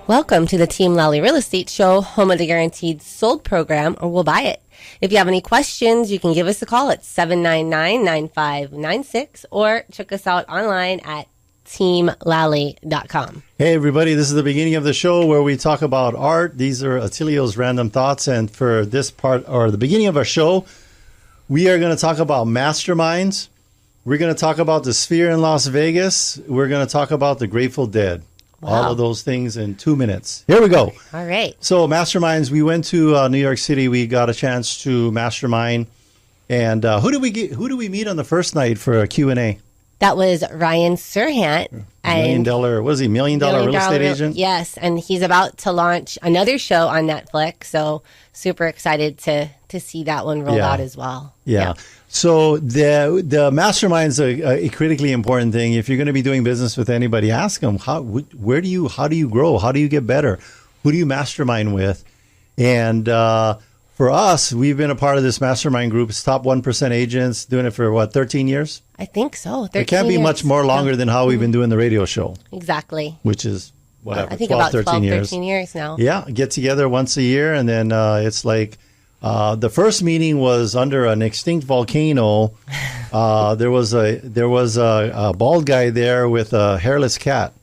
Welcome to the Team Lally Real Estate Show, home of the guaranteed sold program, or we'll buy it. If you have any questions, you can give us a call at 799-9596 or check us out online at teamlally.com. Hey, everybody. This is the beginning of the show where we talk about art. These are Attilio's random thoughts. And for this part, or the beginning of our show, we are going to talk about masterminds. We're going to talk about the Sphere in Las Vegas. We're going to talk about the Grateful Dead. Wow. All of those things in 2 minutes. Here we go. All right. So masterminds, we went to New York City. We got a chance to mastermind. And who do we meet on the first night for a Q&A? That was Ryan Serhant. $1 million, what is he, $1 million real estate agent? Yes, and he's about to launch another show on Netflix. So super excited to see that one roll out as well. Yeah. So the mastermind's a critically important thing. If you're going to be doing business with anybody, ask them how do you grow? How do you get better? Who do you mastermind with? And for us, we've been a part of this mastermind group. It's top 1% agents, doing it for 13 years? I think so. 13 It can't be years. much more longer than how we've been doing the radio show. Exactly. Which is whatever, I think 12, about 13 years. 13 years now. Yeah, get together once a year, and then it's like the first meeting was under an extinct volcano. There was a bald guy there with a hairless cat.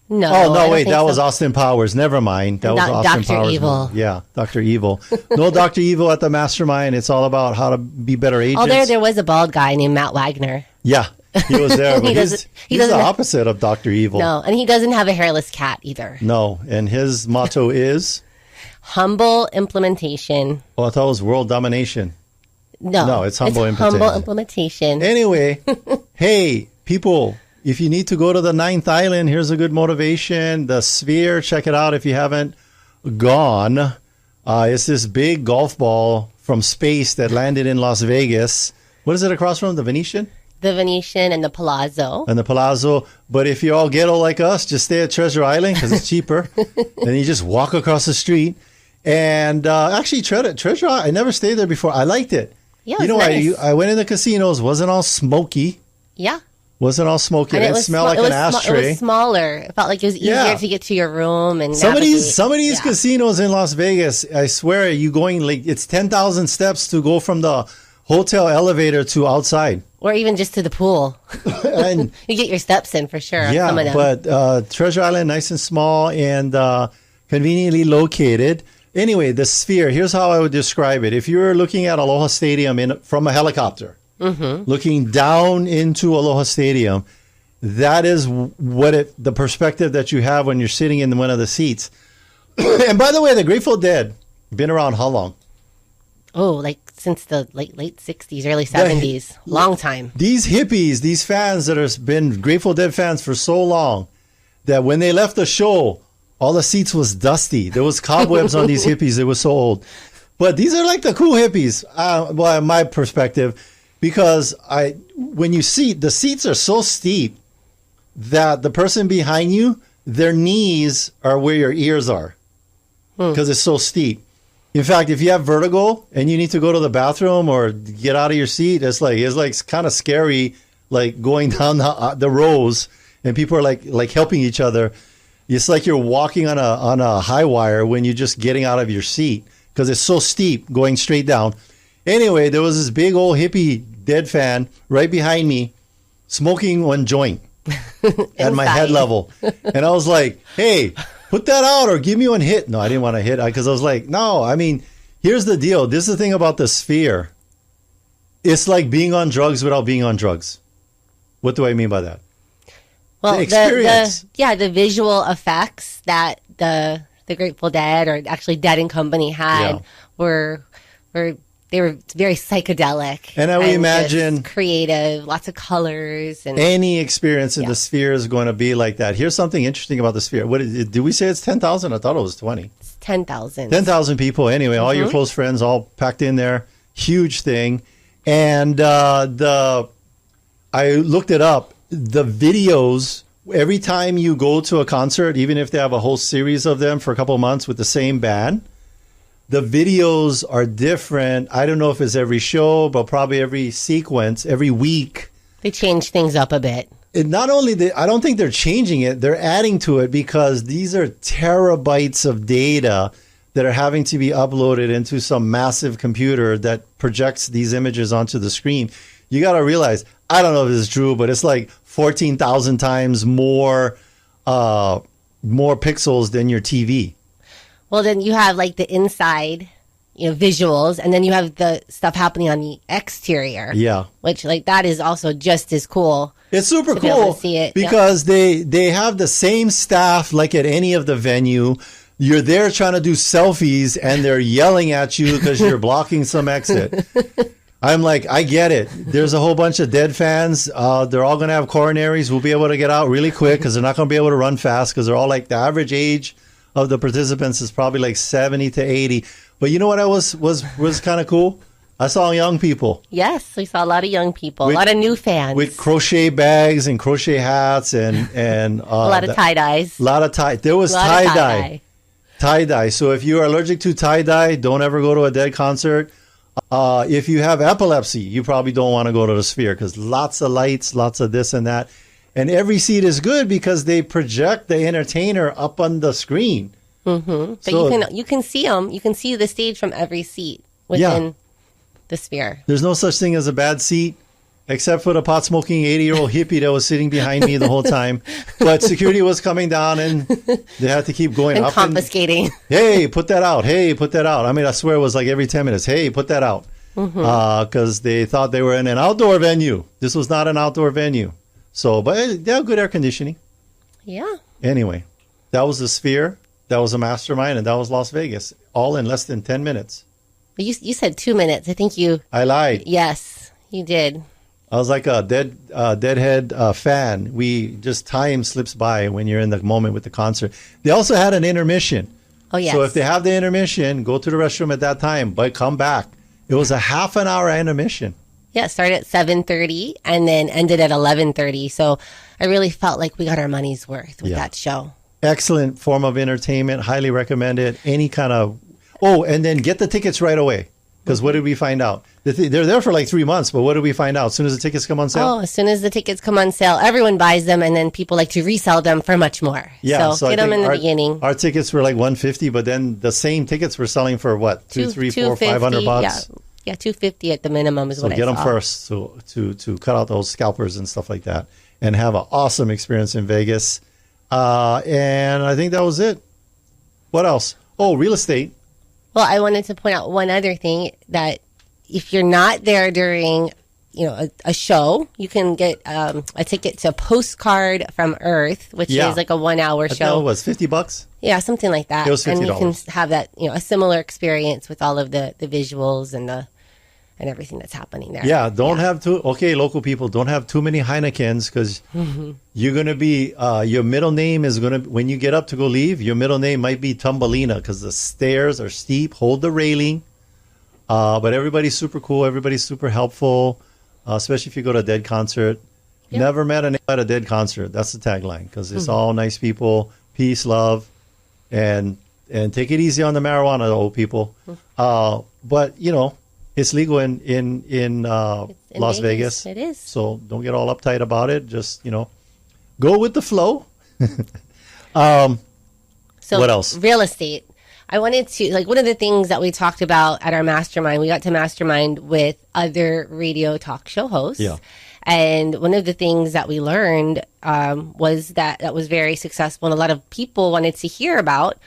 No. Oh, no, wait. That was Austin Powers. Never mind. That was Austin Dr. Powers. Evil. Yeah, Dr. Evil. No Dr. Evil at the mastermind. It's all about how to be better agents. Oh, there was a bald guy named Matt Wagner. Yeah, he was there. But he's the opposite of Dr. Evil. No, and he doesn't have a hairless cat either. No, and his motto is? Humble implementation. Oh, I thought it was world domination. No, it's humble implementation. Humble implementation. Anyway, hey, people, if you need to go to the 9th island, here's a good motivation. The Sphere, check it out if you haven't gone. It's this big golf ball from space that landed in Las Vegas. What is it across from? The Venetian? The Venetian and the Palazzo. And the Palazzo. But if you're all ghetto like us, just stay at Treasure Island because it's cheaper. Then you just walk across the street. And actually, Treasure Island, I never stayed there before. I liked it. Yeah, it was nice. I went in the casinos, wasn't all smoky. Yeah. Wasn't all smoky. It didn't smell like an ashtray. It was smaller. It felt like it was easier to get to your room and some of these casinos in Las Vegas, I swear, you going like it's 10,000 steps to go from the hotel elevator to outside, or even just to the pool. And you get your steps in for sure. Yeah, some of them. But Treasure Island, nice and small and conveniently located. Anyway, the Sphere. Here's how I would describe it. If you're looking at Aloha Stadium from a helicopter. Mm-hmm. Looking down into Aloha Stadium, that is the perspective that you have when you're sitting in one of the seats. And by the way, the Grateful Dead been around how long? Oh, like since the late 60s, early 70s. Long time. These hippies, these fans that have been Grateful Dead fans for so long, that when they left the show, all the seats was dusty. There was cobwebs on these hippies. They were so old. But these are like the cool hippies, well, in my perspective. Because when you see the seats are so steep that the person behind you, their knees are where your ears are because it's so steep. In fact, if you have vertigo and you need to go to the bathroom or get out of your seat, it's like kind of scary, like going down the rows and people are like helping each other. It's like you're walking on a high wire when you're just getting out of your seat because it's so steep going straight down. Anyway, there was this big old hippie Dead fan right behind me smoking one joint at my head level. And I was like, hey, put that out or give me one hit. No, I didn't want to hit because I was like, no, I mean, here's the deal. This is the thing about the Sphere. It's like being on drugs without being on drugs. What do I mean by that? Well, the experience. The visual effects that the Grateful Dead or actually Dead and Company had were they were very psychedelic. And I would imagine creative, lots of colors. And any experience in the Sphere is going to be like that. Here's something interesting about the Sphere. Did we say it's 10,000? I thought it was 20. It's 10,000. 10,000 people. Anyway, all your close friends all packed in there. Huge thing. And I looked it up. The videos, every time you go to a concert, even if they have a whole series of them for a couple of months with the same band, the videos are different. I don't know if it's every show, but probably every sequence, every week. They change things up a bit. not only I don't think they're changing it, they're adding to it, because these are terabytes of data that are having to be uploaded into some massive computer that projects these images onto the screen. You got to realize, I don't know if this is true, but it's like 14,000 times more pixels than your TV. Well, then you have like the inside, visuals, and then you have the stuff happening on the exterior. Yeah. Which, like, that is also just as cool. It's super cool to see it, because they have the same staff like at any of the venue. You're there trying to do selfies, and they're yelling at you because you're blocking some exit. I'm like, I get it. There's a whole bunch of dead fans. They're all going to have coronaries. We'll be able to get out really quick because they're not going to be able to run fast, because they're all like, the average age of the participants is probably like 70 to 80. But you know what was kind of cool? I saw young people. Yes, we saw a lot of young people, a lot of new fans. With crochet bags and crochet hats and a lot of tie-dyes. A lot of tie. There was tie-dye. Tie-dye. So if you are allergic to tie-dye, don't ever go to a Dead concert. If you have epilepsy, you probably don't want to go to the Sphere, because lots of lights, lots of this and that. And every seat is good because they project the entertainer up on the screen. Mm-hmm. But so, you can see them. You can see the stage from every seat within the Sphere. There's no such thing as a bad seat, except for the pot-smoking 80-year-old hippie that was sitting behind me the whole time. But security was coming down, and they had to keep going and up. Confiscating. Hey, put that out. Hey, put that out. I mean, I swear it was like every 10 minutes. Hey, put that out. Because they thought they were in an outdoor venue. This was not an outdoor venue. So, but they have good air conditioning. Yeah. Anyway, that was the Sphere. That was a Mastermind, and that was Las Vegas, all in less than 10 minutes. You said 2 minutes. I think you... I lied. Yes, you did. I was like a deadhead fan. Time slips by when you're in the moment with the concert. They also had an intermission. Oh, yes. So if they have the intermission, go to the restroom at that time, but come back. It was a half an hour intermission. Yeah, it started at 7:30 and then ended at 11:30. So I really felt like we got our money's worth with that show. Excellent form of entertainment. Highly recommend it. Any kind of... Oh, and then get the tickets right away. Because what did we find out? They're there for like 3 months, but what did we find out? As soon as the tickets come on sale? Oh, as soon as the tickets come on sale, everyone buys them, and then people like to resell them for much more. Yeah, so get them in the beginning. Our tickets were like $150, but then the same tickets were selling for what? $200, $300, $400, $500? Yeah, $250 at the minimum is what I saw. So get them first to cut out those scalpers and stuff like that, and have an awesome experience in Vegas. And I think that was it. What else? Oh, real estate. Well, I wanted to point out one other thing, that if you're not there during, a show, you can get a ticket to Postcard from Earth, which is like a 1 hour show. It was $50. Yeah, something like that. It was $50. And you can have that, a similar experience with all of the visuals and everything that's happening there. Yeah, local people, don't have too many Heinekens, because you're going to be, your middle name is going to, when you get up to go leave, your middle name might be Tumbelina, because the stairs are steep. Hold the railing. But everybody's super cool. Everybody's super helpful, especially if you go to a Dead concert. Yep. Never met at a Dead concert. That's the tagline, because it's all nice people, peace, love, and take it easy on the marijuana, old people. But, it's legal in Las Vegas. It is. So don't get all uptight about it. Just, go with the flow. So what else? Real estate. I wanted to, one of the things that we talked about at our Mastermind, we got to Mastermind with other radio talk show hosts. Yeah. And one of the things that we learned was that was very successful, and a lot of people wanted to hear about,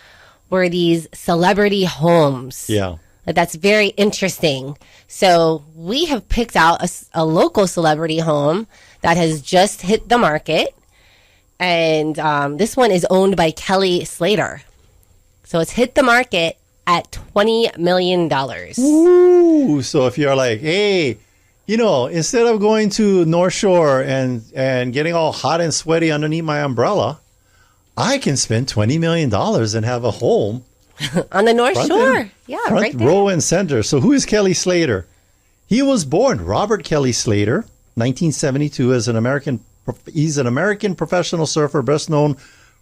were these celebrity homes. Yeah. That's very interesting. So we have picked out a local celebrity home that has just hit the market. And this one is owned by Kelly Slater. So it's hit the market at $20 million. Ooh, so if you're like, hey, instead of going to North Shore and getting all hot and sweaty underneath my umbrella, I can spend $20 million and have a home on the North Shore. Right there. Row and center. So who is Kelly Slater? He was born Robert Kelly Slater, 1972, as an American. He's an American professional surfer, best known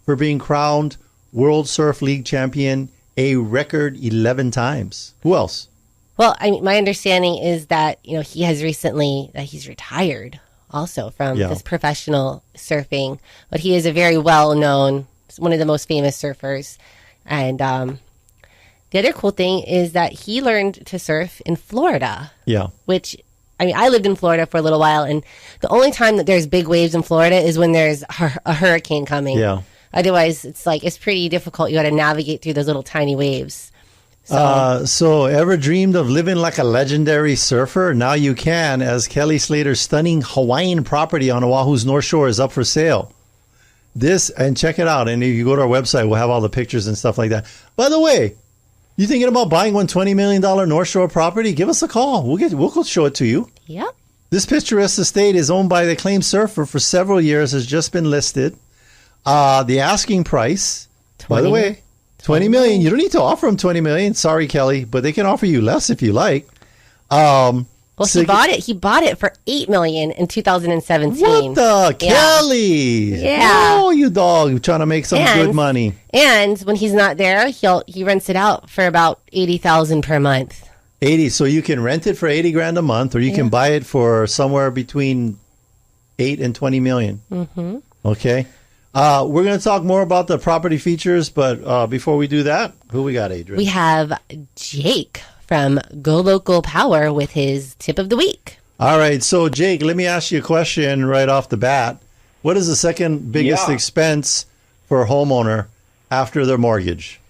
for being crowned World Surf League champion a record 11 times. Who else? Well, my understanding is that, he has recently, that he's retired also from this professional surfing. But he is a very well-known, one of the most famous surfers. And the other cool thing is that he learned to surf in Florida. Yeah. Which, I mean, I lived in Florida for a little while, and the only time that there's big waves in Florida is when there's a hurricane coming. Yeah. Otherwise, it's pretty difficult. You got to navigate through those little tiny waves. So ever dreamed of living like a legendary surfer? Now you can, as Kelly Slater's stunning Hawaiian property on Oahu's North Shore is up for sale. And check it out. And if you go to our website, we'll have all the pictures and stuff like that. By the way, you thinking about buying one $20 million North Shore property? Give us a call. We'll go show it to you. Yep. This picturesque estate is owned by the acclaimed surfer for several years, has just been listed. The asking price, by the way, $20 million. You don't need to offer them $20 million. Sorry, Kelly, but they can offer you less if you like. Well, he bought it. He bought it for $8 million in 2017. What the Kelly? Yeah. Oh, you dog! You're trying to make some good money. And when he's not there, he rents it out for about $80,000 per month. 80. So you can rent it for $80,000 a month, or you can buy it for somewhere between $8 and $20 million. Mm-hmm. Okay. We're going to talk more about the property features, but before we do that, who we got, Adrienne? We have Jake from Go Local Powur with his tip of the week. All right. So, Jake, let me ask you a question right off the bat. What is the second biggest expense for a homeowner after their mortgage?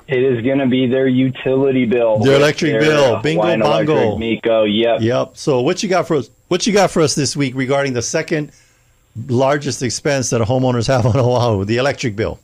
It is going to be their utility bill. Their electric bill. Bingo, bongo. Miko, Yep. So what you got for us? What you got for us this week regarding the second largest expense that homeowners have on Oahu, the electric bill?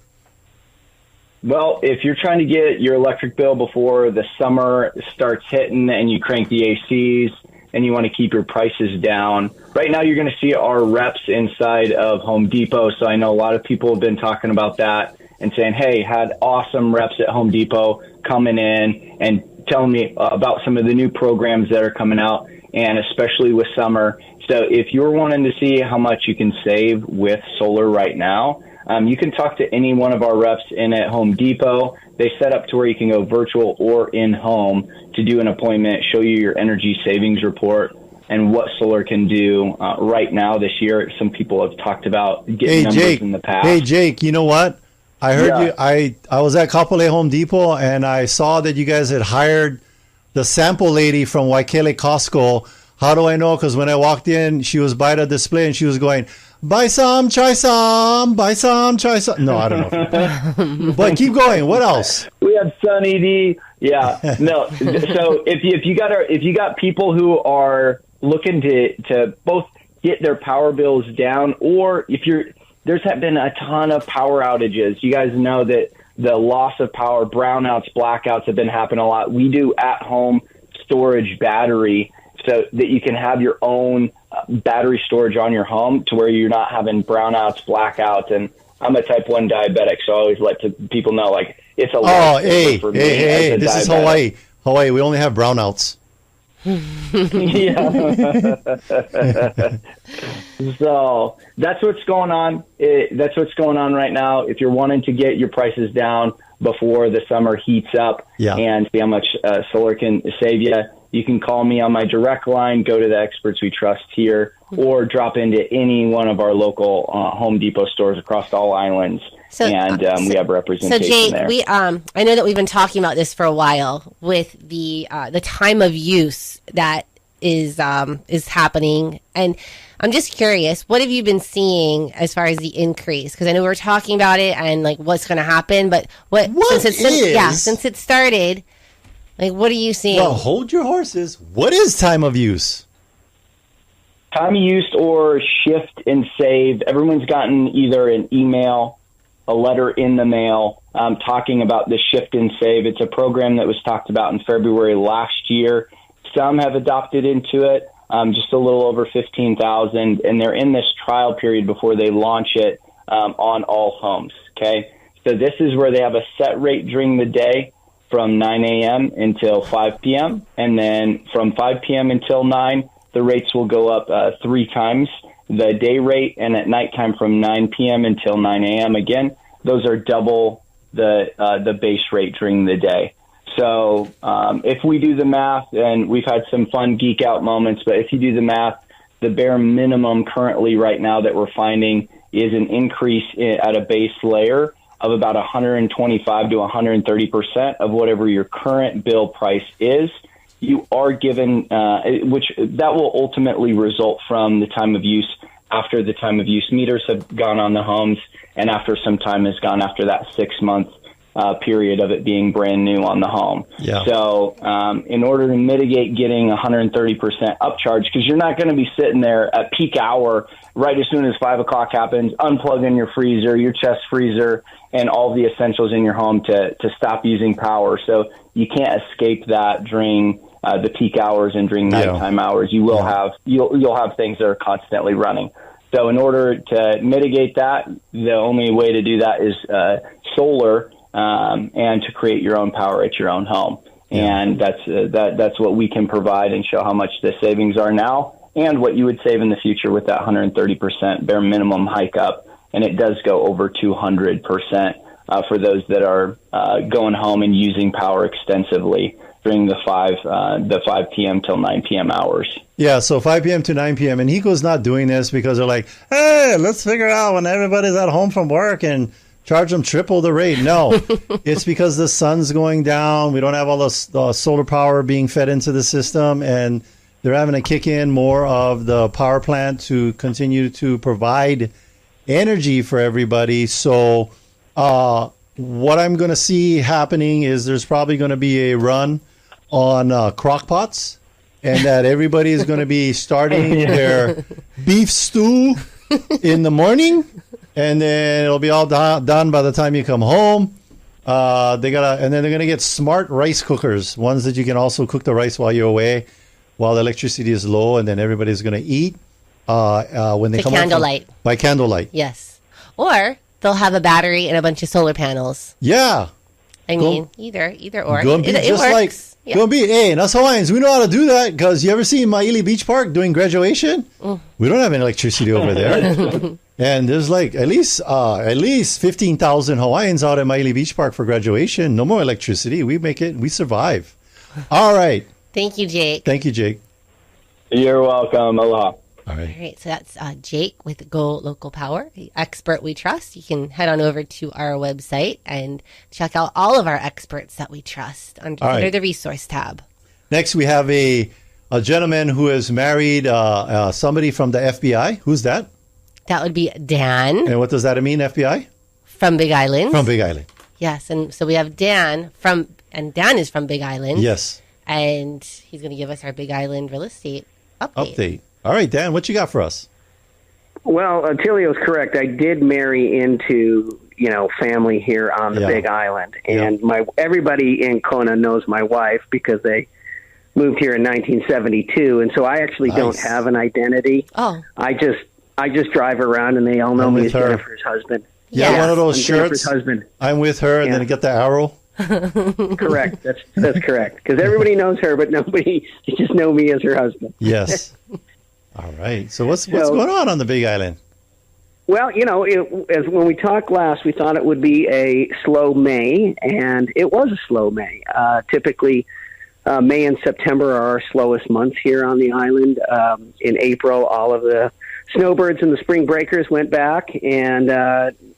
Well, if you're trying to get your electric bill before the summer starts hitting and you crank the ACs and you want to keep your prices down, right now you're going to see our reps inside of Home Depot. So I know a lot of people have been talking about that and saying, hey, had awesome reps at Home Depot coming in and telling me about some of the new programs that are coming out, and especially with summer. So if you're wanting to see how much you can save with solar right now, you can talk to any one of our reps in at Home Depot. They set up to where you can go virtual or in-home to do an appointment, show you your energy savings report and what solar can do right now this year. Some people have talked about getting numbers in the past. Hey, Jake, you know what? I heard you. I was at Kapolei Home Depot, and I saw that you guys had hired the sample lady from Waikele Costco. How do I know? Because when I walked in, she was by the display and she was going, buy some, try some, buy some, try some. No, I don't know. But keep going. What else? We have Sunny D. Yeah. No. So if you got people who are looking to both get their power bills down, or there's been a ton of power outages. You guys know that the loss of power, brownouts, blackouts have been happening a lot. We do at-home storage battery, so that you can have your own battery storage on your home to where you're not having brownouts, blackouts. And I'm a type 1 diabetic, so I always let people know, like, it's a lot for me. Hey, this is Hawaii. Hawaii, we only have brownouts. So that's what's going on. That's what's going on right now. If you're wanting to get your prices down before the summer heats up and see how much solar can save you, you can call me on my direct line, go to the experts we trust here, or drop into any one of our local Home Depot stores across all islands. We have representation there. So, Jake, I know that we've been talking about this for a while with the time of use that is happening, and I'm just curious, what have you been seeing as far as the increase? Because I know we were talking about it and like what's going to happen, but since it started. Like, what are you seeing? Well, hold your horses. What is time of use? Time of use or shift and save. Everyone's gotten either an email, a letter in the mail, talking about the shift and save. It's a program that was talked about in February last year. Some have adopted into it, just a little over 15,000, and they're in this trial period before they launch it on all homes. Okay, so this is where they have a set rate during the day, from 9 a.m. until 5 p.m. And then from 5 p.m. until 9, the rates will go up 3 times the day rate. And at nighttime from 9 p.m. until 9 a.m. again, those are double the base rate during the day. So if we do the math, and we've had some fun geek out moments, but if you do the math, The bare minimum currently right now that we're finding is an increase at a base layer of about 125 to 130% of whatever your current bill price is. You are given, which that will ultimately result from the time of use. After the time of use meters have gone on the homes, and after some time has gone after that 6-month period of it being brand new on the home. Yeah. So in order to mitigate getting 130% upcharge, because you're not going to be sitting there at peak hour right as soon as 5 o'clock happens, unplugging your freezer, your chest freezer, and all the essentials in your home to stop using power. So you can't escape that during the peak hours and during nighttime hours. You will have you'll have things that are constantly running. So in order to mitigate that, the only way to do that is solar, and to create your own power at your own home. And that's what we can provide and show how much the savings are now and what you would save in the future with that 130% bare minimum hike up. And it does go over 200% for those that are going home and using power extensively during the 5 p.m. till 9 p.m. hours. Yeah, so 5 p.m. to 9 p.m. And Hiko's not doing this because they're like, hey, let's figure out when everybody's at home from work and charge them triple the rate. No, it's because the sun's going down. We don't have all the solar power being fed into the system, and they're having to kick in more of the power plant to continue to provide energy for everybody. So what I'm going to see happening is there's probably going to be a run on crock pots, and that everybody is going to be starting their beef stew in the morning, and then it'll be all done by the time you come home. And then they're going to get smart rice cookers, ones that you can also cook the rice while you're away, while the electricity is low, and then everybody's going to eat when they come candlelight. By candlelight. Yes. Or they'll have a battery and a bunch of solar panels. Yeah. I mean, either or. Go and be it just works. like, yeah. Go and be, hey, and us Hawaiians, we know how to do that, because you ever see Maili Beach Park doing graduation? We don't have any electricity over there. And there's like at least 15,000 Hawaiians out at Maili Beach Park for graduation. No more electricity. We make it. We survive. All right. Thank you, Jake. Thank you, Jake. You're welcome. Aloha. All right. All right. So that's Jake with Go Local Powur, the expert we trust. You can head on over to our website and check out all of our experts that we trust under the resource tab. Next, we have a gentleman who has married somebody from the FBI. Who's that? That would be Dan. And what does that mean, FBI? From Big Island. From Big Island. Yes. And so we have Dan Dan is from Big Island. Yes. And he's going to give us our Big Island real estate update. All right, Dan, what you got for us? Well, Attilio's correct. I did marry into, family here on the Big Island. And everybody in Kona knows my wife because they moved here in 1972. And so I actually don't have an identity. Oh. I just drive around and they all know me as Jennifer's husband. Yeah, one of those shirts. Jennifer's husband. I'm with her, and then get the arrow. Correct. That's correct. Because everybody knows her, but nobody just know me as her husband. Yes. All right. So what's going on the Big Island? Well, as when we talked last, we thought it would be a slow May, and it was a slow May. Typically, May and September are our slowest months here on the island. In April, all of the snowbirds and the spring breakers went back, and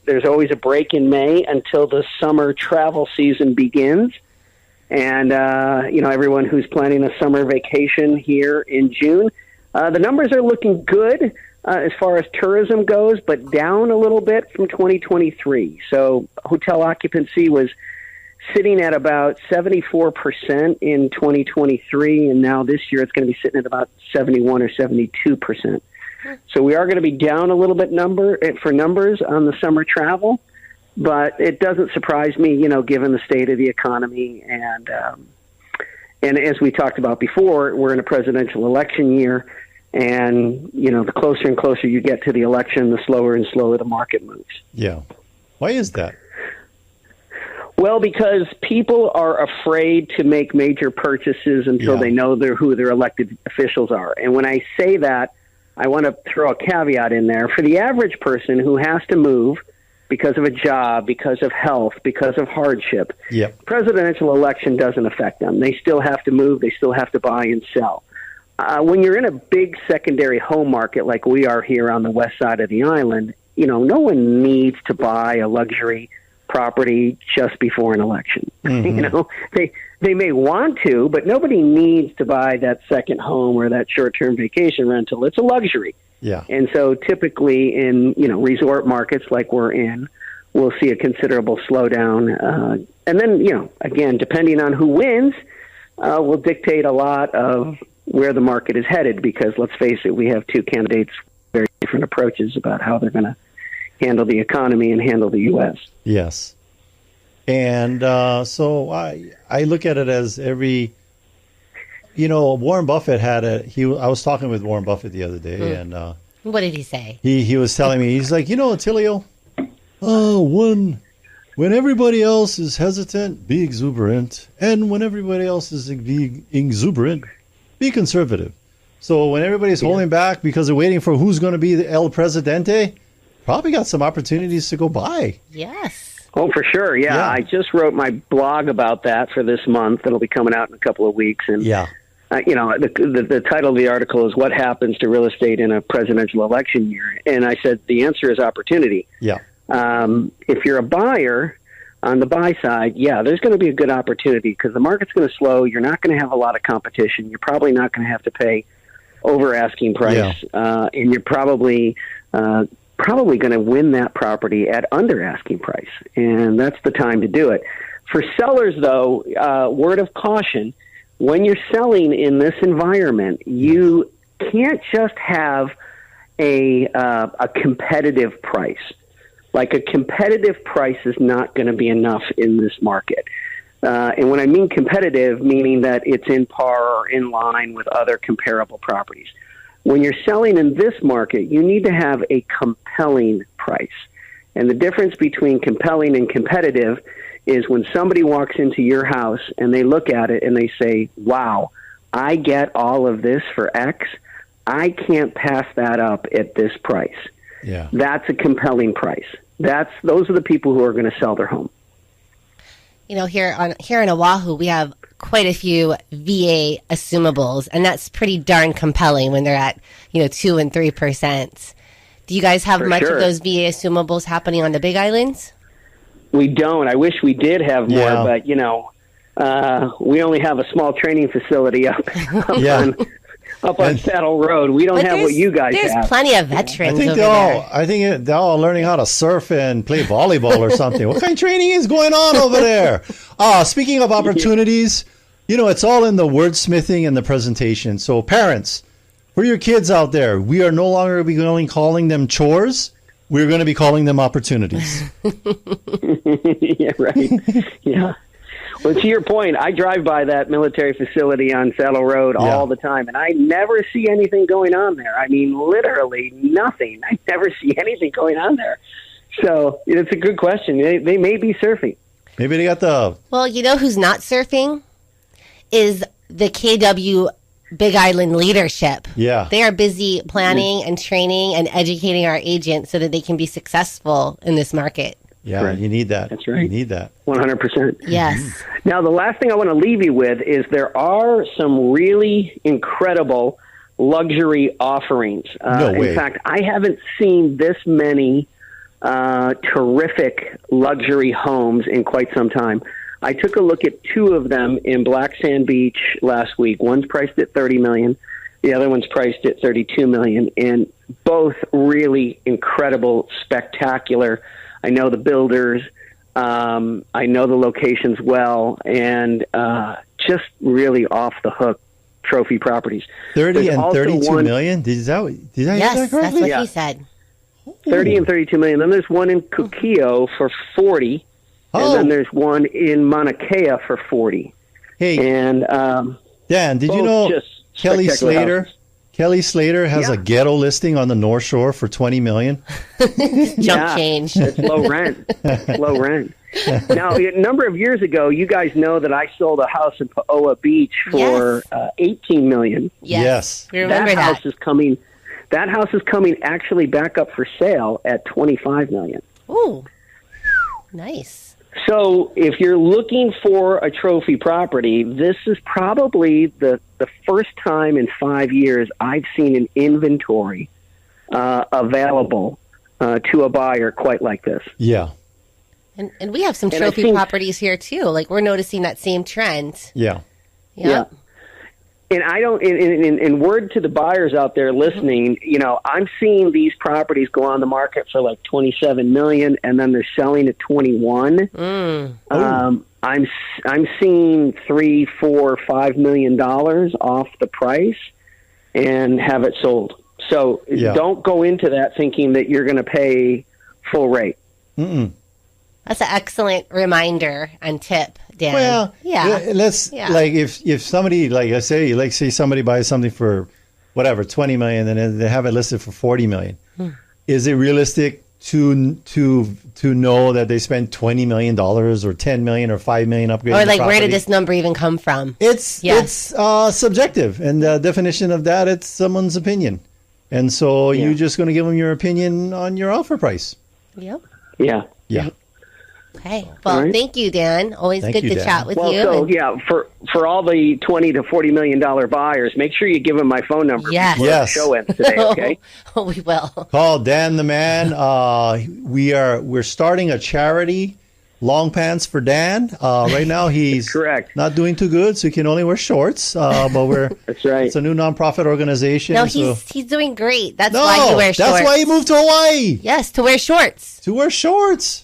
there's always a break in May until the summer travel season begins. And, everyone who's planning a summer vacation here in June, the numbers are looking good as far as tourism goes, but down a little bit from 2023. So hotel occupancy was sitting at about 74% in 2023, and now this year it's going to be sitting at about 71 or 72%. So we are going to be down a little bit for numbers on the summer travel, but it doesn't surprise me, given the state of the economy. And as we talked about before, we're in a presidential election year, and, the closer and closer you get to the election, the slower and slower the market moves. Yeah. Why is that? Well, because people are afraid to make major purchases until they know who their elected officials are. And when I say that, I want to throw a caveat in there. For the average person who has to move because of a job, because of health, because of hardship, presidential election doesn't affect them. They still have to move. They still have to buy and sell. when you're in a big secondary home market like we are here on the west side of the island, no one needs to buy a luxury property just before an election. They may want to, but nobody needs to buy that second home or that short-term vacation rental. It's a luxury. Yeah. And so typically in, resort markets like we're in, we'll see a considerable slowdown. And then, again, depending on who wins, will dictate a lot of where the market is headed, because let's face it, we have two candidates with very different approaches about how they're going to handle the economy and handle the U.S. Yes. And so I look at it as Warren Buffett had I was talking with Warren Buffett the other day, and what did he say? He was telling me, he's like, Attilio, when everybody else is hesitant, be exuberant, and when everybody else is being exuberant, be conservative. So when everybody's holding back because they're waiting for who's going to be the El Presidente, probably got some opportunities to go buy. Yes. Oh, for sure. Yeah. I just wrote my blog about that for this month. It'll be coming out in a couple of weeks. And, the title of the article is What Happens to Real Estate in a Presidential Election Year? And I said the answer is opportunity. Yeah. If you're a buyer on the buy side, there's going to be a good opportunity because the market's going to slow. You're not going to have a lot of competition. You're probably not going to have to pay over asking price. And you're probably going to win that property at under asking price. And that's the time to do it. For sellers, though, word of caution, when you're selling in this environment, you can't just have a competitive price. Like a competitive price is not going to be enough in this market. And when I mean competitive, meaning that it's in par or in line with other comparable properties. When you're selling in this market, you need to have a compelling price. And the difference between compelling and competitive is when somebody walks into your house and they look at it and they say, wow, I get all of this for X. I can't pass that up at this price. Yeah. That's a compelling price. Those are the people who are going to sell their home. Here in Oahu, we have quite a few VA assumables, and that's pretty darn compelling when they're at 2% and 3%. Do you guys have much of those VA assumables happening on the Big Islands? We don't. I wish we did have more, but we only have a small training facility up on Saddle Road. We don't have what you guys have. There's plenty of veterans. I think they're all learning how to surf and play volleyball or something. What kind of training is going on over there? Speaking of opportunities, it's all in the wordsmithing and the presentation. So parents, for your kids out there, we are no longer be calling them chores. We're going to be calling them opportunities. Yeah, right. Yeah. Well, to your point, I drive by that military facility on Saddle Road all the time, and I never see anything going on there. I mean, literally nothing. I never see anything going on there. So it's a good question. They may be surfing. Maybe they got the... Well, who's not surfing is the KW Big Island leadership. Yeah. They are busy planning and training and educating our agents so that they can be successful in this market. Yeah, Correct. You need that. That's right. You need that. 100%. Yes. Now, the last thing I want to leave you with is there are some really incredible luxury offerings. No way. In fact, I haven't seen this many terrific luxury homes in quite some time. I took a look at two of them in Black Sand Beach last week. One's priced at $30 million. The other one's priced at $32 million. And both really incredible, spectacular. I know the builders. I know the locations well. And just really off the hook trophy properties. 30 and 32 million? Did I hear that correctly? That's what he said. 30 and 32 million. Then there's one in Kukio for 40. And then there's one in Mauna Kea for 40. Hey, and Dan, did you know Kelly Slater? Houses. Kelly Slater has a ghetto listing on the North Shore for $20 million. Jump change. It's low rent. Low rent. Now, a number of years ago, you guys know that I sold a house in Paoa Beach for $18 million. Yes. We remember that. House is coming. That house is coming actually back up for sale at $25 million. Ooh, nice. So if you're looking for a trophy property, this is probably the first time in 5 years I've seen an inventory available to a buyer quite like this. Yeah. And we have some trophy properties here too. Like we're noticing that same trend. Yeah. Yeah. And I don't, in word to the buyers out there listening, I'm seeing these properties go on the market for like $27 million, and then they're selling at 21. I'm seeing $3, $4, $5 million off the price and have it sold. So don't go into that thinking that you're going to pay full rate. Mm-mm. That's an excellent reminder and tip, Dan. Well, like if somebody, let's say somebody buys something for whatever, 20 million, and then they have it listed for 40 million. Is it realistic to know that they spent $20 million or 10 million or 5 million upgrading? Or like, where did this number even come from? It's subjective, and the definition of that, it's someone's opinion. And so you're just going to give them your opinion on your offer price. Yep. Yeah. Okay. Well, thank you, Dan. Always good to chat with you. So, for all the $20 to $40 million buyers, make sure you give them my phone number. Yes. Before the show ends today, okay? We will. Call Dan the Man. We're starting a charity, Long Pants for Dan. Right now he's correct. Not doing too good, so he can only wear shorts. But that's right. It's a new nonprofit organization. No, he's doing great. That's why he wears shorts. That's why he moved to Hawaii. Yes, to wear shorts.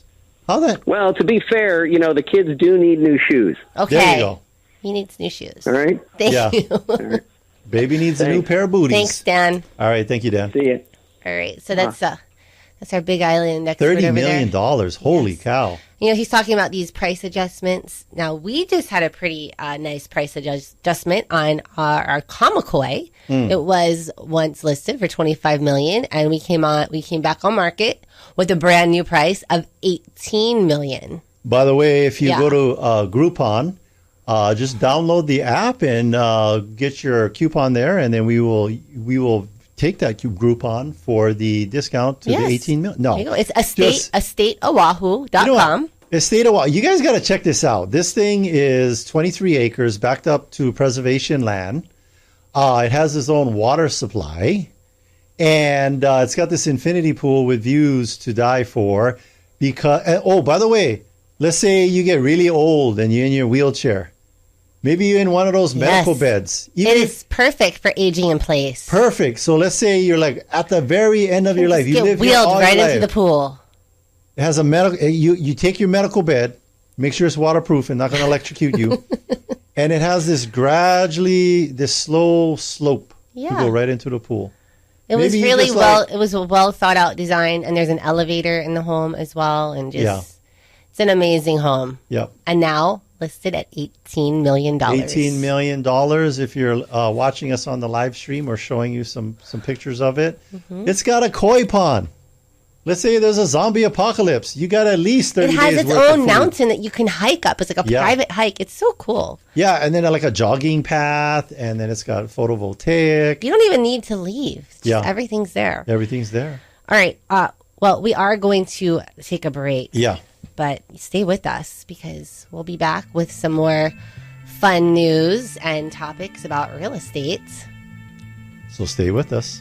Well, to be fair, the kids do need new shoes. Okay. There you go. He needs new shoes. All right. Thank you. All right. Baby needs a new pair of booties. Thanks, Dan. All right. Thank you, Dan. See you. All right. So that's our Big Island expert $30 over million. there. Holy cow. He's talking about these price adjustments. Now, we just had a pretty nice price adjustment on our Kamakoi. It was once listed for $25 million, and we came back on market with a brand new price of $18 million. By the way, if you go to Groupon, just download the app and get your coupon there, and then we will take that Groupon for the discount to the $18 million. No, it's estateoahu.com. Estate Oahu. You guys got to check this out. This thing is 23 acres backed up to preservation land. It has its own water supply, and it's got this infinity pool with views to die for. Because by the way, let's say you get really old and you're in your wheelchair. Maybe you're in one of those medical beds. It is perfect for aging in place. Perfect. So let's say you're like at the very end of your life. You get wheeled right into the pool. It has a medical. You take your medical bed, make sure it's waterproof and not going to electrocute you, and it has this slow slope to go right into the pool. It was really it was a well thought out design, and there's an elevator in the home as well, and it's an amazing home. Yep. And now listed at $18 million. $18 million. If you're watching us on the live stream or showing you some pictures of it, it's got a koi pond. Let's say there's a zombie apocalypse. You got at least 30 days worth of food. It has its own mountain that you can hike up. It's like a private hike. It's so cool. Yeah, and then like a jogging path, and then it's got photovoltaic. You don't even need to leave. Everything's there. Everything's there. All right. Well, we are going to take a break. Yeah. But stay with us because we'll be back with some more fun news and topics about real estate. So stay with us.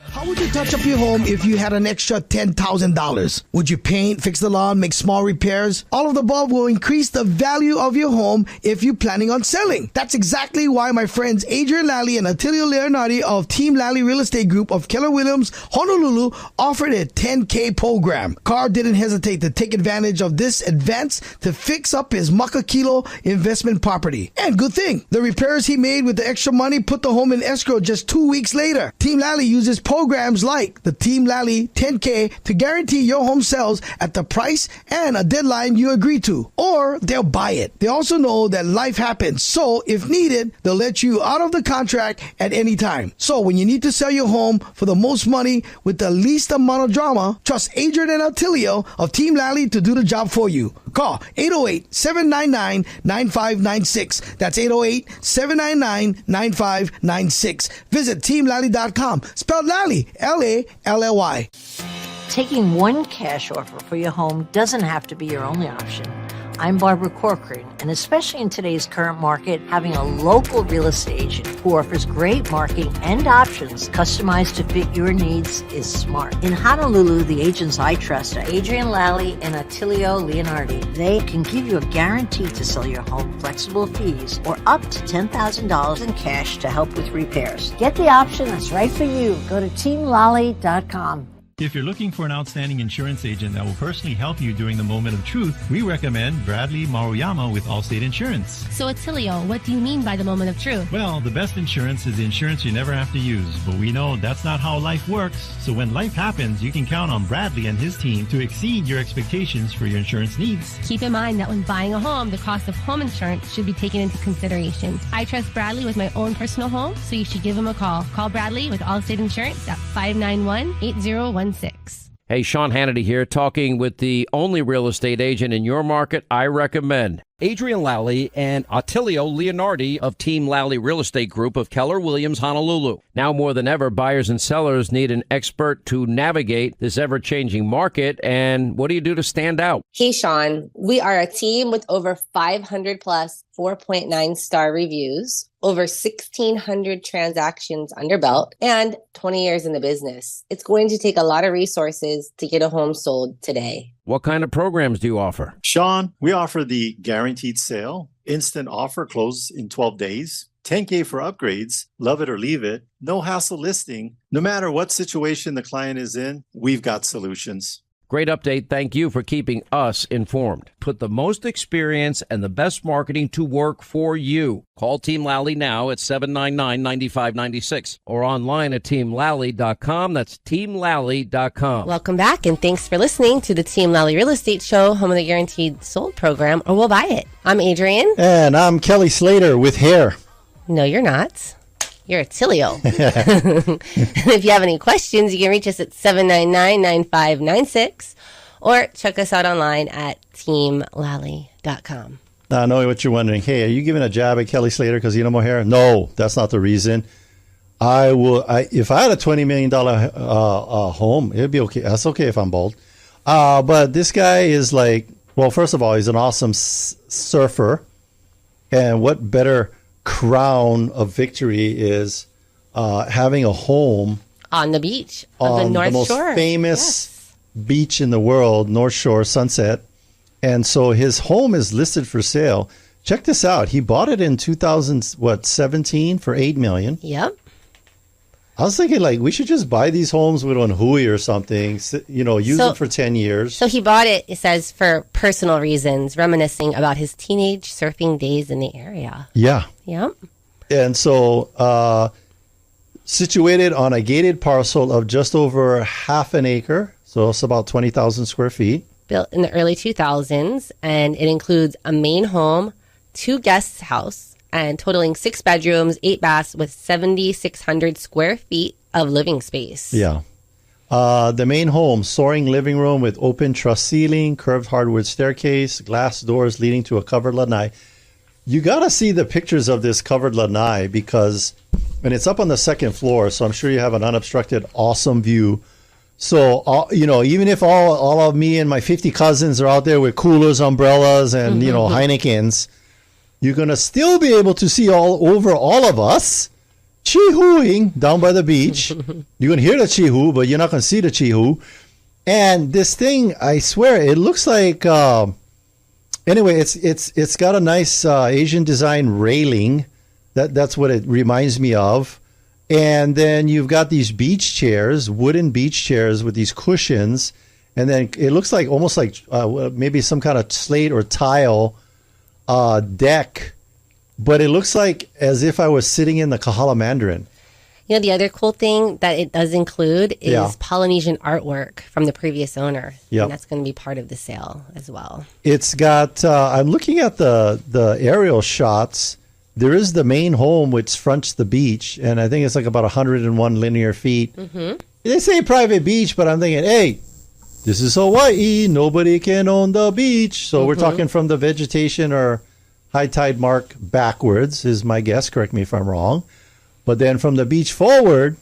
How would you touch up your home if you had an extra $10,000? Would you paint, fix the lawn, make small repairs? All of the above will increase the value of your home if you're planning on selling. That's exactly why my friends Adrienne, Lally, and Attilio Leonardi of Team Lally Real Estate Group of Keller Williams, Honolulu, offered a 10K program. Carr didn't hesitate to take advantage of this advance to fix up his Makakilo investment property. And good thing, the repairs he made with the extra money put the home in escrow just 2 weeks later. Team Lally uses programs like the Team Lally 10K to guarantee your home sells at the price and a deadline you agree to, or they'll buy it. They also know that life happens, so if needed, they'll let you out of the contract at any time. So when you need to sell your home for the most money with the least amount of drama, trust Adrienne and Attilio of Team Lally to do the job for you. Call 808-799-9596. That's 808-799-9596. Visit teamlally.com. Spelled Lally, Lally. Taking one cash offer for your home doesn't have to be your only option. I'm Barbara Corcoran, and especially in today's current market, having a local real estate agent who offers great marketing and options customized to fit your needs is smart. In Honolulu, the agents I trust are Adrienne, Lally, and Attilio Leonardi. They can give you a guarantee to sell your home, flexible fees, or up to $10,000 in cash to help with repairs. Get the option that's right for you. Go to teamlally.com. If you're looking for an outstanding insurance agent that will personally help you during the moment of truth, we recommend Bradley Maruyama with Allstate Insurance. So, Attilio, what do you mean by the moment of truth? Well, the best insurance is the insurance you never have to use. But we know that's not how life works. So when life happens, you can count on Bradley and his team to exceed your expectations for your insurance needs. Keep in mind that when buying a home, the cost of home insurance should be taken into consideration. I trust Bradley with my own personal home, so you should give him a call. Call Bradley with Allstate Insurance at 591-8016. Hey, Sean Hannity here, talking with the only real estate agent in your market I recommend. Adrienne Lally and Attilio Leonardi of Team Lally Real Estate Group of Keller Williams, Honolulu. Now more than ever, buyers and sellers need an expert to navigate this ever-changing market. And what do you do to stand out? Hey, Sean, we are a team with over 500 plus 4.9 star reviews, over 1,600 transactions under belt, and 20 years in the business. It's going to take a lot of resources to get a home sold today. What kind of programs do you offer? Sean, we offer the guaranteed sale, instant offer close in 12 days, $10K for upgrades, love it or leave it, no hassle listing. No matter what situation the client is in, we've got solutions. Great update. Thank you for keeping us informed. Put the most experience and the best marketing to work for you. Call Team Lally now at 799-9596 or online at teamlally.com. That's teamlally.com. Welcome back, and thanks for listening to the Team Lally Real Estate Show, home of the Guaranteed Sold program, or we'll buy it. I'm Adrienne. And I'm Kelly Slater with hair. No, you're not. You're Attilio. If you have any questions, you can reach us at 799-9596 or check us out online at teamlally.com. Now, I know what you're wondering. Hey, are you giving a jab at Kelly Slater because you know more hair? No, that's not the reason. If I had a $20 million home, it'd be okay. That's okay if I'm bald. But this guy is like, well, first of all, he's an awesome surfer. And what better crown of victory is having a home on the beach of the North Shore, the most famous beach in the world, North Shore, Sunset. And so his home is listed for sale. Check this out. He bought it in 2017 for $8 million. Yep. I was thinking, like, we should just buy these homes with on Hui or something, use it for 10 years. So he bought it, it says, for personal reasons, reminiscing about his teenage surfing days in the area. Yeah. Yep. And so situated on a gated parcel of just over half an acre, so it's about 20,000 square feet. Built in the early 2000s, and it includes a main home, 2 guest house, and totaling 6 bedrooms, 8 baths with 7,600 square feet of living space. Yeah. The main home, soaring living room with open truss ceiling, curved hardwood staircase, glass doors leading to a covered lanai. You got to see the pictures of this covered lanai because, and it's up on the 2nd floor, so I'm sure you have an unobstructed, awesome view. So, even if all of me and my 50 cousins are out there with coolers, umbrellas, and, Heinekens, you're going to still be able to see all over all of us chee-hooing down by the beach. You're going to hear the chee-hoo, but you're not going to see the chee-hoo. And this thing, I swear, it looks like, anyway, it's got a nice Asian design railing. That's what it reminds me of. And then you've got these beach chairs, wooden beach chairs with these cushions. And then it looks like almost like maybe some kind of slate or tile deck, but it looks like as if I was sitting in the Kahala Mandarin. The other cool thing that it does include is Polynesian artwork from the previous owner. Yep. And that's going to be part of the sale as well. It's got, I'm looking at the aerial shots. There is the main home, which fronts the beach, and I think it's like about 101 linear feet. Mm-hmm. They say private beach, but I'm thinking, hey, this is Hawaii. Nobody can own the beach. So we're talking from the vegetation or high tide mark backwards is my guess. Correct me if I'm wrong. But then from the beach forward,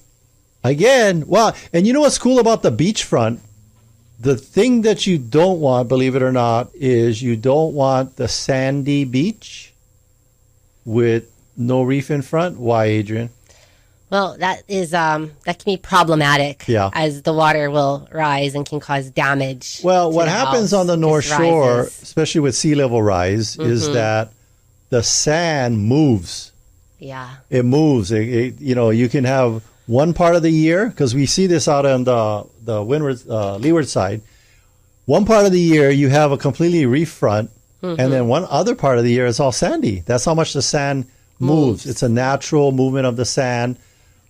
again, wow. And you know what's cool about the beachfront? The thing that you don't want, believe it or not, is you don't want the sandy beach with no reef in front. Why, Adrienne? Well, that can be problematic as the water will rise and can cause damage. Well, what happens on the North Shore, especially with sea level rise, is that the sand moves. Yeah. It moves. You can have one part of the year, because we see this out on the windward, leeward side. One part of the year, you have a completely reef front, and then one other part of the year is all sandy. That's how much the sand moves. It's a natural movement of the sand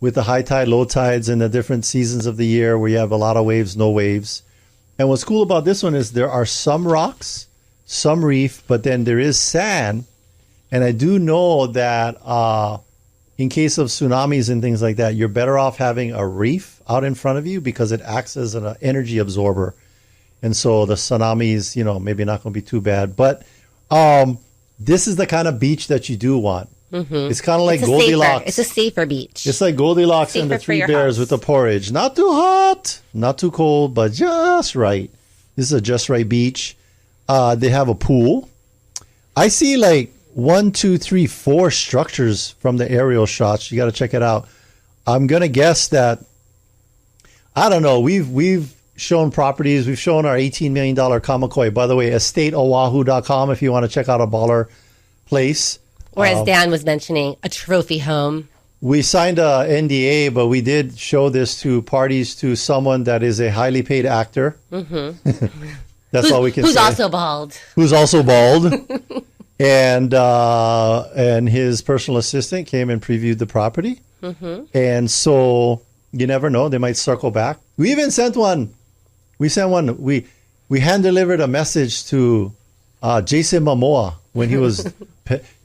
with the high tide, low tides, and the different seasons of the year where you have a lot of waves, no waves. And what's cool about this one is there are some rocks, some reef, but then there is sand. And I do know that in case of tsunamis and things like that, you're better off having a reef out in front of you because it acts as an energy absorber. And so the tsunamis, maybe not going to be too bad. But this is the kind of beach that you do want. It's kind of like Goldilocks. It's a safer beach. It's like Goldilocks and the Three Bears with the porridge. Not too hot, not too cold, but just right. This is a just right beach. They have a pool. I see like 1, 2, 3, 4 structures from the aerial shots. You got to check it out. I'm going to guess that, I don't know, we've shown properties. We've shown our $18 million Kamakoi. By the way, estateoahu.com if you want to check out a baller place. Or as Dan was mentioning, a trophy home. We signed a NDA, but we did show this to parties to someone that is a highly paid actor. That's all we can say. Who's also bald. Who's also bald. And his personal assistant came and previewed the property. And so you never know. They might circle back. We even sent one. We hand delivered a message to Jason Momoa when he was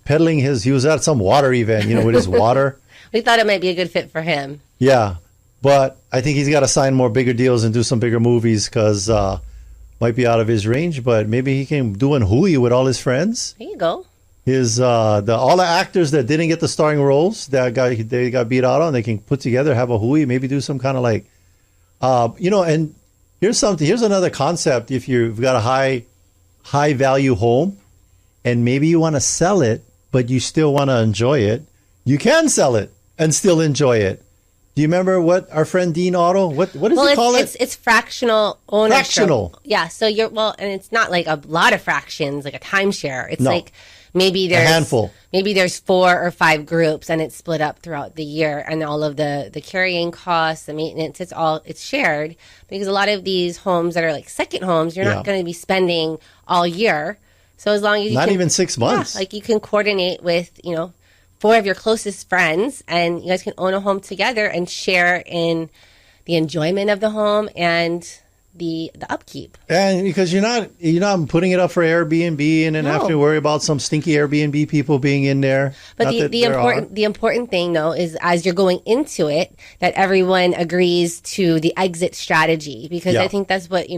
peddling he was at some water event, with his water. We thought it might be a good fit for him. Yeah. But I think he's got to sign more bigger deals and do some bigger movies because might be out of his range, but maybe he can do an Hui with all his friends. There you go. His all the actors that didn't get the starring roles they got beat out on, they can put together, have a Hui, maybe do some kind of like and here's another concept. If you've got a high value home and maybe you want to sell it, but you still want to enjoy it, you can sell it and still enjoy it. Do you remember what our friend Dean Otto, what does he call it? It's fractional ownership. Fractional. Yeah. So and it's not like a lot of fractions, like a timeshare. It's like maybe there's a handful. Maybe there's 4 or 5 groups and it's split up throughout the year, and all of the carrying costs, the maintenance, it's shared, because a lot of these homes that are like second homes, you're not going to be spending all year. So as long as you even 6 months. Yeah, like you can coordinate with, 4 of your closest friends, and you guys can own a home together and share in the enjoyment of the home and the upkeep. And because you're not putting it up for Airbnb and then have to worry about some stinky Airbnb people being in there. But the important thing though is, as you're going into it, that everyone agrees to the exit strategy, because I think that's what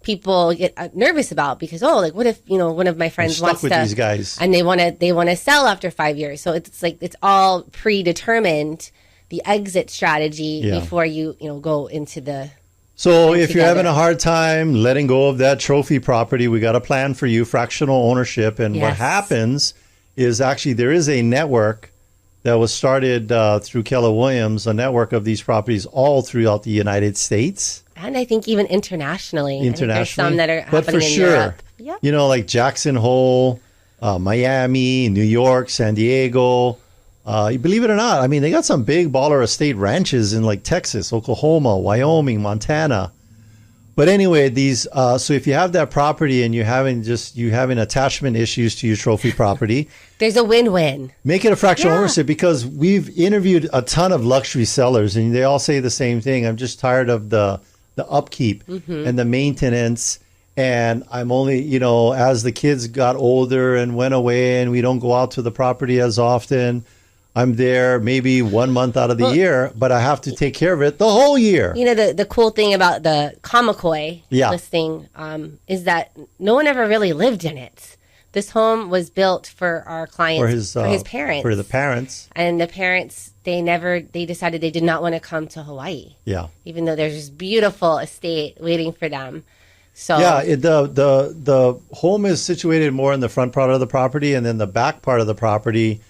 people get nervous about, because what if one of my friends wants with these guys and they want to sell after 5 years. So it's like it's all predetermined, the exit strategy before you go into the. So if you're having a hard time letting go of that trophy property, we got a plan for you, fractional ownership. And what happens is actually there is a network that was started through Keller Williams, a network of these properties all throughout the United States. And I think even internationally. There's some that are happening in Europe. Yep. Like Jackson Hole, Miami, New York, San Diego. You believe it or not, they got some big baller estate ranches in like Texas, Oklahoma, Wyoming, Montana. But anyway, these so if you have that property and you're having attachment issues to your trophy property, there's a win-win. Make it a fractional ownership, because we've interviewed a ton of luxury sellers and they all say the same thing. I'm just tired of the upkeep and the maintenance. And I'm only, as the kids got older and went away and we don't go out to the property as often, I'm there maybe 1 month out of the year, but I have to take care of it the whole year. The cool thing about the Kamakoi listing is that no one ever really lived in it. This home was built for our client, for his parents. For the parents. And the parents, they decided they did not want to come to Hawaii. Yeah. Even though there's this beautiful estate waiting for them. So yeah, the home is situated more in the front part of the property, and then the back part of the property,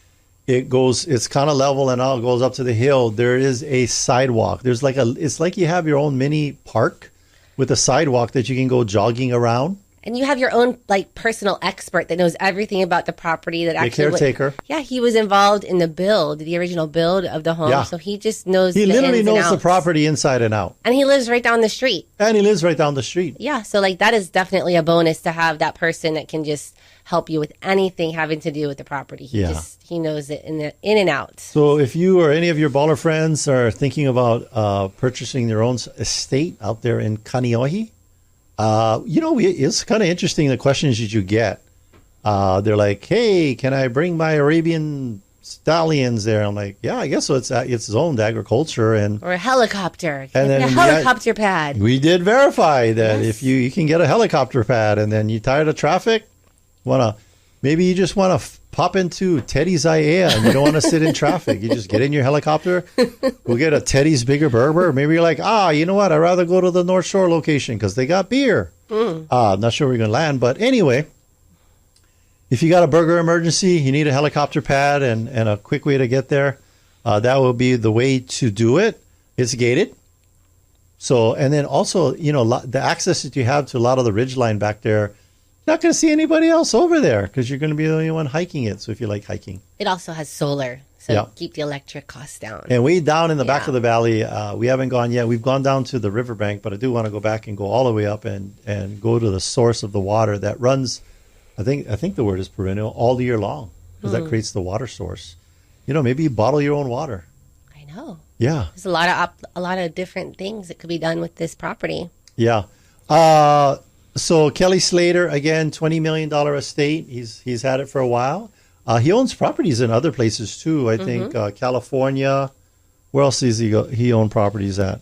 it's kind of level and all goes up to the hill. There is a sidewalk. It's like you have your own mini park with a sidewalk that you can go jogging around. And you have your own like personal expert that knows everything about the property. That actually, the caretaker. He was involved in the original build of the home. Yeah. So he just knows. He literally knows the property inside and out. And he lives right down the street. Yeah, so like that is definitely a bonus to have that person that can just help you with anything having to do with the property. He knows it in and out. So if you or any of your baller friends are thinking about purchasing their own estate out there in Kaneohe, it's kind of interesting the questions that you get. They're like, "Hey, can I bring my Arabian stallions there?" I'm like, "Yeah, I guess so. It's zoned agriculture or a helicopter, and then a helicopter pad." We did verify that if you can get a helicopter pad, and then you tired of traffic, maybe you just want to pop into Teddy's Aiea and you don't want to sit in traffic. You just get in your helicopter, go get a Teddy's Bigger Burger. Maybe you're like, you know what? I'd rather go to the North Shore location because they got beer. I'm not sure where you're going to land. But anyway, if you got a burger emergency, you need a helicopter pad and a quick way to get there, that will be the way to do it. It's gated. So, and then also, the access that you have to a lot of the ridgeline back there, not going to see anybody else over there because you're going to be the only one hiking it. So if you like hiking. It also has solar, so keep the electric costs down. And way down in the back of the valley, we haven't gone yet. We've gone down to the riverbank, but I do want to go back and go all the way up and go to the source of the water that runs, I think the word is perennial, all year long because that creates the water source. Maybe you bottle your own water. I know. Yeah. There's a lot of different things that could be done with this property. Yeah. So Kelly Slater, again, $20 million estate. He's had it for a while. He owns properties in other places too. I think California. Where else does he own properties at?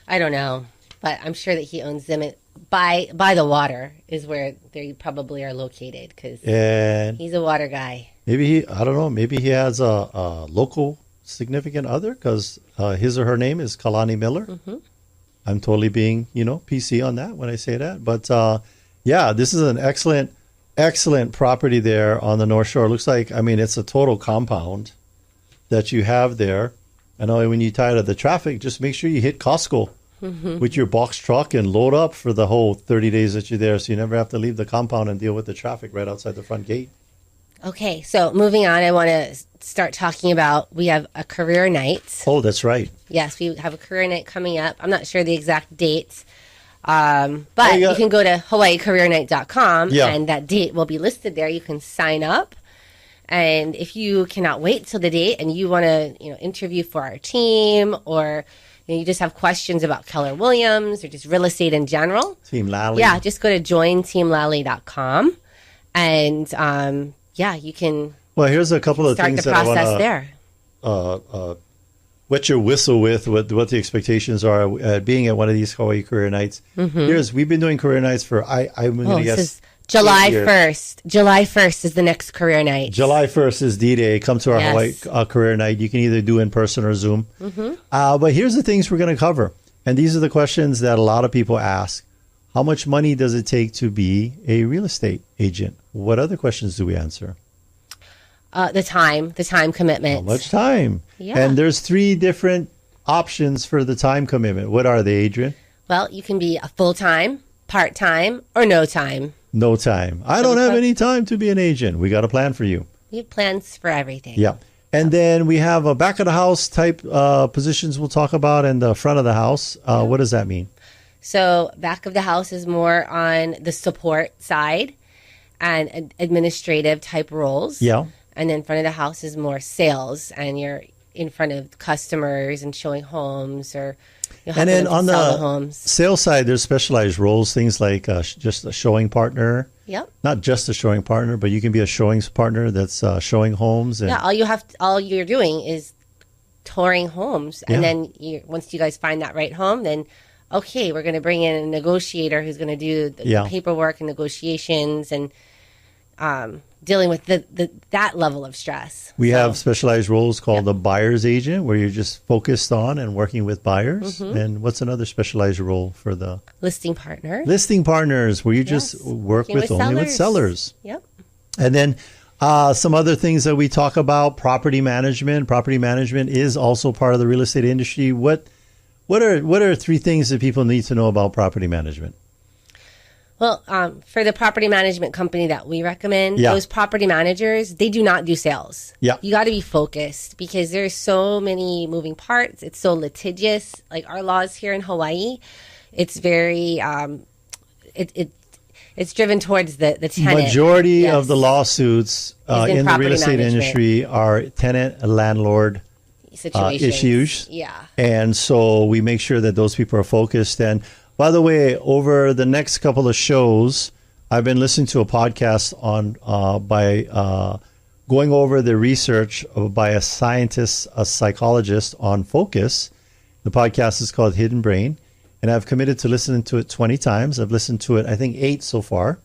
I don't know, but I'm sure that he owns them by the water is where they probably are located because he's a water guy. Maybe he has a local significant other because his or her name is Kalani Miller. Mm-hmm. I'm totally being, PC on that when I say that. But, this is an excellent property there on the North Shore. It looks like, it's a total compound that you have there. I know when you're tired of the traffic, just make sure you hit Costco with your box truck and load up for the whole 30 days that you're there so you never have to leave the compound and deal with the traffic right outside the front gate. Okay, so moving on, I want to start talking about, we have a career night. Oh, that's right. Yes, we have a career night coming up. I'm not sure the exact dates, but you can go to hawaiicareernight.com and that date will be listed there. You can sign up. And if you cannot wait till the date and you want to, interview for our team or you just have questions about Keller Williams or just real estate in general. Team Lally. Yeah, just go to jointeamlally.com and you can. Well, here's a couple of things that I want to wet your whistle with what the expectations are at being at one of these Hawaii career nights. Mm-hmm. We've been doing career nights for I'm going to guess July 1st. July 1st is the next career night. July 1st is D-Day. Come to our Hawaii career night. You can either do in person or Zoom. Mm-hmm. But here's the things we're going to cover, and these are the questions that a lot of people ask. How much money does it take to be a real estate agent? What other questions do we answer? The time commitment. How much time? Yeah. And there's 3 different options for the time commitment. What are they, Adrienne? Well, you can be a full-time, part-time, or no time. No time. I don't have any time to be an agent. We got a plan for you. We have plans for everything. Yeah. And then we have a back of the house type positions we'll talk about and the front of the house. What does that mean? So back of the house is more on the support side and administrative type roles. Yeah. And then front of the house is more sales, and you're in front of customers and showing homes or and then on the homes. Sales side, there's specialized roles, things like just a showing partner. Yep. Not just a showing partner, but you can be a showings partner that's showing homes. And all you're doing is touring homes, and then once you guys find that right home, then okay, we're going to bring in a negotiator who's going to do the paperwork and negotiations and dealing with that level of stress. We have specialized roles called the buyer's agent, where you're just focused on and working with buyers. And what's another specialized role for the listing partner? Listing partners, where you just work with only with sellers. Yep. And then some other things that we talk about: property management. Property management is also part of the real estate industry. What are 3 things that people need to know about property management? Well, for the property management company that we recommend, those property managers, they do not do sales. Yeah. You got to be focused because there's so many moving parts. It's so litigious. Like our laws here in Hawaii, it's very, it's driven towards the tenant. Majority of the lawsuits in the real estate industry are tenant and landlord issues. Yeah. And so we make sure that those people are focused. And by the way, over the next couple of shows, I've been listening to a podcast by going over the research by a scientist, a psychologist on focus. The podcast is called Hidden Brain, and I've committed to listening to it 20 times. I've listened to it, I think, 8 so far.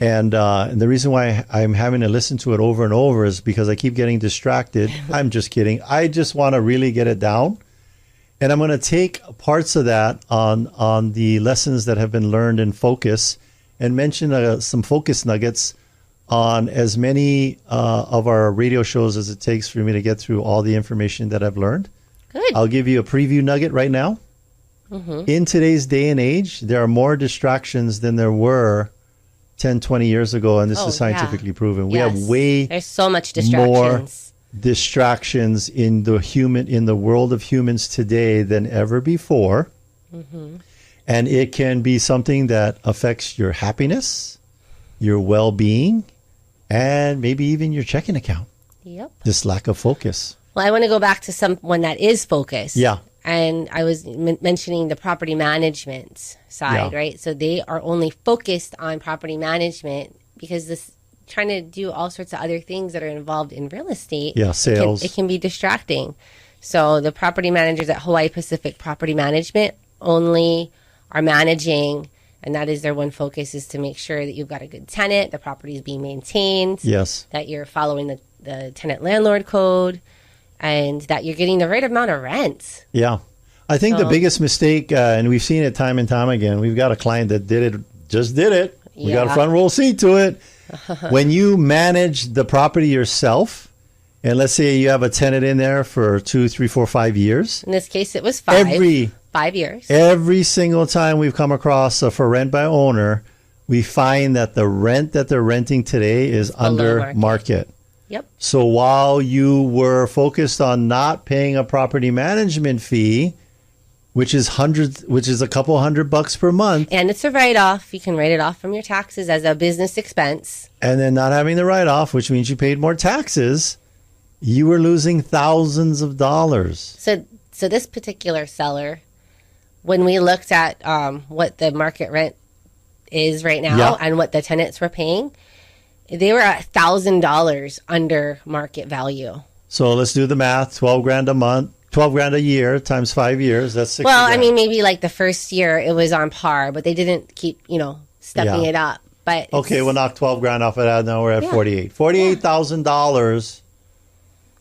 And the reason why I'm having to listen to it over and over is because I keep getting distracted. I'm just kidding. I just want to really get it down. And I'm going to take parts of that on the lessons that have been learned in focus and mention some focus nuggets on as many of our radio shows as it takes for me to get through all the information that I've learned. Good. I'll give you a preview nugget right now. In today's day and age, there are more distractions than there were 10, 20 years ago, and this is scientifically proven. We have there's so much distractions. More distractions in the world of humans today than ever before. And it can be something that affects your happiness, your well-being, and maybe even your checking account. Yep. This lack of focus. Well, I want to go back to someone that is focused. Yeah. And I was mentioning the property management side, right? So they are only focused on property management because this trying to do all sorts of other things that are involved in real estate. Yeah, sales. It can be distracting. So the property managers at Hawaii Pacific Property Management only are managing, and that is their one focus, is to make sure that you've got a good tenant, the property is being maintained, that you're following the tenant landlord code, and that you're getting the right amount of rent. Yeah. I think the biggest mistake, and we've seen it time and time again, we've got a client that just did it. We got a front row seat to it. When you manage the property yourself, and let's say you have a tenant in there for 2, 3, 4, 5 years. In this case, it was 5 years. Every single time we've come across a for rent by owner, we find that the rent that they're renting today is under market. Yep. So while you were focused on not paying a property management fee, which is a couple $100 per month. And it's a write-off. You can write it off from your taxes as a business expense. And then not having the write-off, which means you paid more taxes, you were losing thousands of dollars. So this particular seller, when we looked at what the market rent is right now and what the tenants were paying, they were $1,000 under market value. So let's do the math. $12,000 a month. $12,000 a year times 5 years. That's $60,000. Well, I mean, maybe like the first year it was on par, but they didn't keep, stepping it up. But okay, we'll knock $12,000 off of that. Now we're at $48,000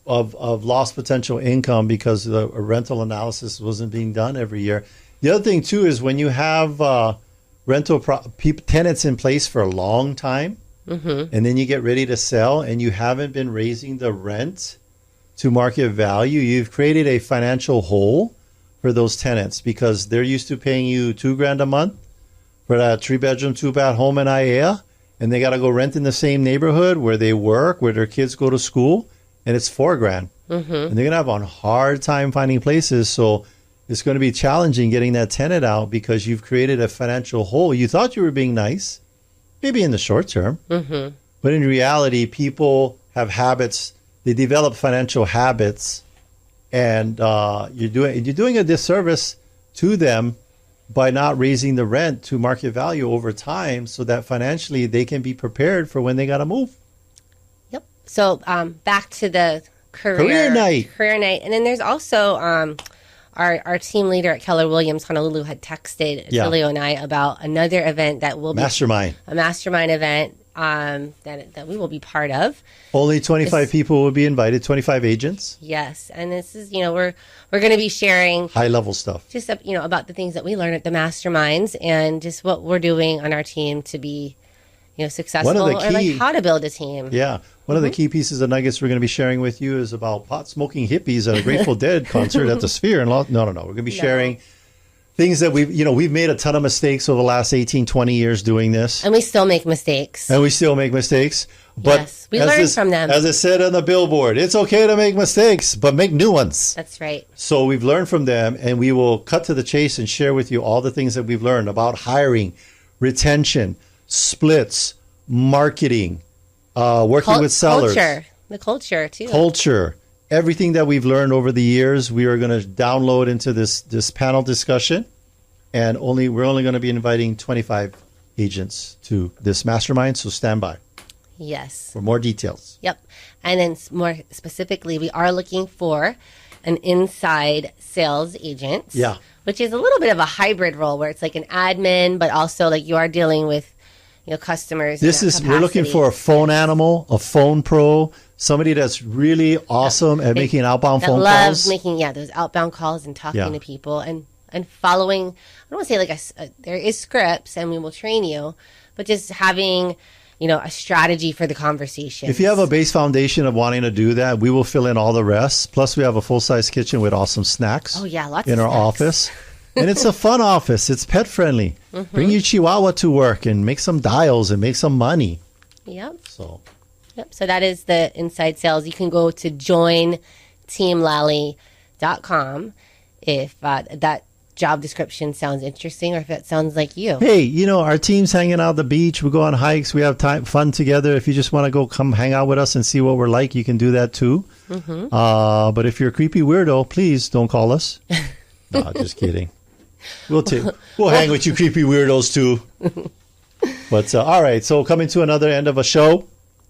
of lost potential income because the rental analysis wasn't being done every year. The other thing too is when you have rental tenants in place for a long time, and then you get ready to sell, and you haven't been raising the rent to market value, you've created a financial hole for those tenants because they're used to paying you $2,000 a month for that 3-bedroom, 2-bath home in Aiea, and they got to go rent in the same neighborhood where they work, where their kids go to school, and it's $4,000. And they're going to have a hard time finding places. So it's going to be challenging getting that tenant out because you've created a financial hole. You thought you were being nice, maybe in the short term, but in reality, people have habits. They develop financial habits, and you're doing a disservice to them by not raising the rent to market value over time, so that financially they can be prepared for when they got to move. Yep. So back to the career night, and then there's also our team leader at Keller Williams Honolulu had texted Attilio and I about another event that will be Mastermind. A mastermind event that we will be part of. Only 25 people will be invited, 25 agents. Yes, and this is, we're going to be sharing high-level stuff. Just, about the things that we learn at the Masterminds and just what we're doing on our team to be, successful, or like how to build a team. Yeah. One of the key pieces of nuggets we're going to be sharing with you is about pot-smoking hippies at a Grateful Dead concert at the Sphere. No. We're going to be sharing things that we've made a ton of mistakes over the last 18, 20 years doing this. And we still make mistakes. But yes, we learn from them. As it said on the billboard, it's okay to make mistakes, but make new ones. That's right. So we've learned from them, and we will cut to the chase and share with you all the things that we've learned about hiring, retention, splits, marketing, working with sellers. The culture, too. Culture. Everything that we've learned over the years, we are going to download into this panel discussion. And we're only going to be inviting 25 agents to this mastermind, so stand by. Yes. For more details. Yep. And then more specifically, we are looking for an inside sales agent. Yeah. Which is a little bit of a hybrid role where it's like an admin, but also like you are dealing with customers. We're looking for a phone animal, a phone pro, somebody that's really awesome at making outbound phone calls. Loves making those outbound calls and talking to people and following. I don't want to say there is scripts and we will train you, but just having a strategy for the conversation. If you have a base foundation of wanting to do that, we will fill in all the rest. Plus, we have a full size kitchen with awesome snacks. Oh yeah, lots in our office. And it's a fun office. It's pet friendly. Mm-hmm. Bring your Chihuahua to work and make some dials and make some money. Yep. So that is the inside sales. You can go to jointeamlally.com if that job description sounds interesting or if it sounds like you. Hey, our team's hanging out at the beach. We go on hikes. We have fun together. If you just want to come hang out with us and see what we're like, you can do that too. Mm-hmm. But if you're a creepy weirdo, please don't call us. No, just kidding. We'll hang with you creepy weirdos too. But all right, so coming to another end of a show.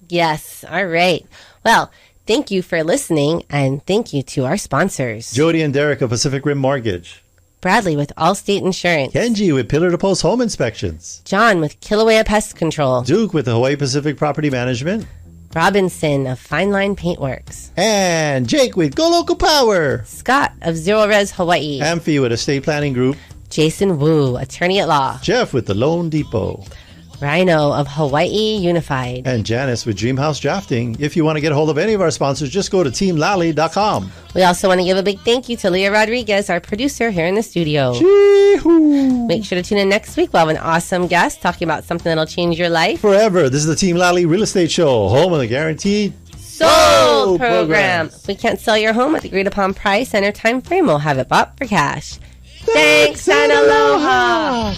Yes, all right. Well, thank you for listening, and thank you to our sponsors. Jody and Derek of Pacific Rim Mortgage. Bradley with Allstate Insurance. Kenji with Pillar to Post Home Inspections. John with Kilauea Pest Control. Duke with the Hawaii Pacific Property Management. Robinson of Fine Line Paintworks. And Jake with Go Local Powur. Scott of Zero Res Hawaii. Amphi with Estate Planning Group. Jason Wu, Attorney at Law. Jeff with the Loan Depot. Rhino of Hawaii Unified. And Janice with Dreamhouse Drafting. If you want to get a hold of any of our sponsors, just go to teamlally.com. We also want to give a big thank you to Leah Rodriguez, our producer here in the studio. Chee-hoo. Make sure to tune in next week. We'll have an awesome guest talking about something that'll change your life. Forever. This is the Team Lally Real Estate Show, home of the guaranteed sold program. If we can't sell your home at the agreed upon price and our time frame, we'll have it bought for cash. Thanks and aloha.